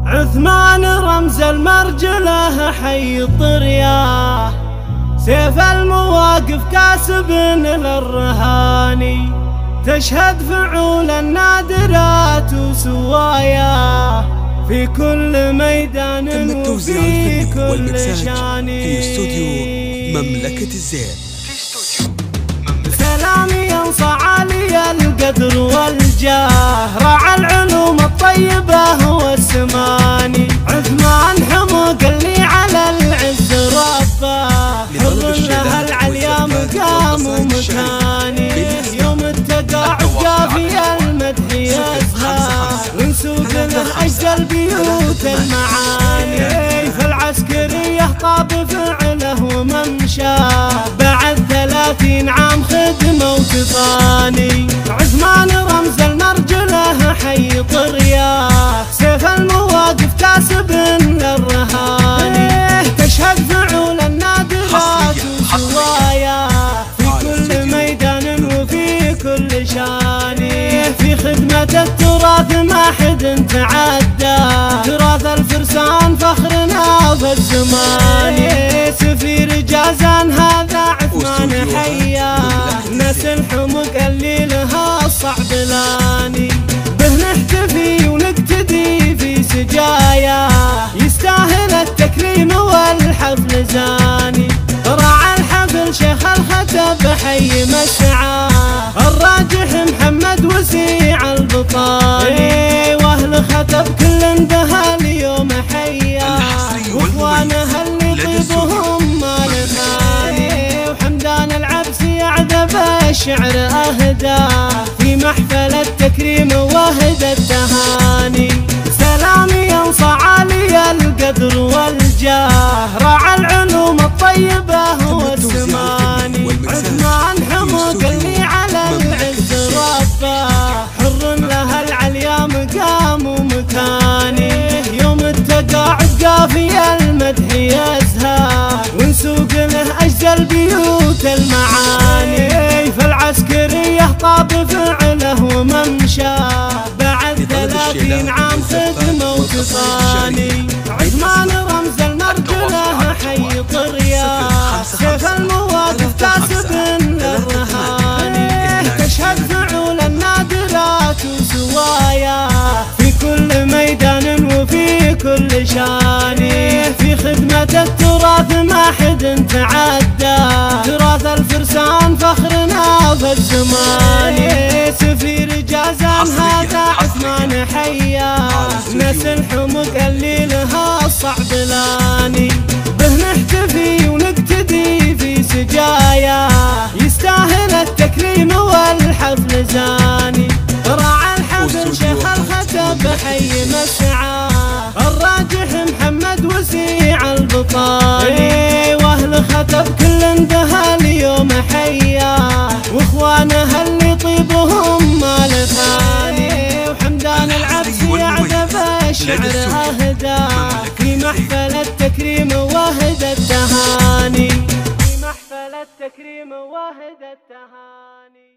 عثمان رمز المرجله حي الطرياه، سيف المواقف كاسب للرهاني، تشهد فعول النادرات وسواياه في كل ميدان وفي كل شان. في استوديو مملكة الزين. سلامي ينصى عالي القدر والجاه، راعى العلوم الطيبة والسماني، عثمان حمق اللي على العز رباه، حر لها العليا مقام ومكاني، يوم التقاعد قافي المدح يزهى، ونسوق له أجزل بيوت المعاني، في العسكرية طاب فعله وممشاه، بعد 30 عام خدمة وتفاني، عثمان رمز المرجله حي طرياه، سيف المواقف كاسب للرهاني، تشهد فعول النادرات وسواياه في كل ميدان وفي كل شان، في خدمة التراث ما حد تعدى، تراث الفرسان فخرنا بالزمان، سفير جازان هذا عثمان حياه، نسل حمق اللي لها الصعب لاني، به نحتفي ونقتدي في سجاياه، يستاهل التكريم والحفل زاني، راعى الحفل شيخ الختب حي مسعاه، الراجح محمد وسيع البطاني، واهل ختب كل انتهى اليوم حياه، واخوانه اللي طيبهم ما لثاني، وحمدان العبسي اعذب الشعر اهداه، في محفل التكريم واهدى التهاني، سلامي ينصى عالي القدر والجاه، راعى العلوم الطيبة والسماني، عثمان حمق اللي على العز رباه، حر لها العليا مقام ومكاني، يوم التقاعد قافي المدح يزهى، ونسوق له أجزل بيوت المعاني، في العسكرية طاب فعله وممشاه، بعد 30 عام خدمة وتفاني، عثمان رمز المرجله حي طرياه، سيف المواقف كاسب للرهاني، تشهد فعول النادرات وسواياه في كل ميدان وفي كل شان، في خدمة التراث ما حد تعدى، تراث الفرسان فخرنا بالزمان، سفير جازان هذا عثمان حياه، نسل حمق اللي لها الصعب لاني، به نحتفي ونقتدي في سجاياه، يستاهل التكريم والحفل زاني، راعى الحفل شيخ الختب حي مسعاه، الراجح محمد وسيع البطاني، واهل ختب كل انتهى اليوم حياه، واخوانه اللي طيبهم ما لثاني، وحمدان العبسي اعذب الشعر اهداه، في محفل التكريم واهدى التهاني، في محفل التكريم واهدى التهاني.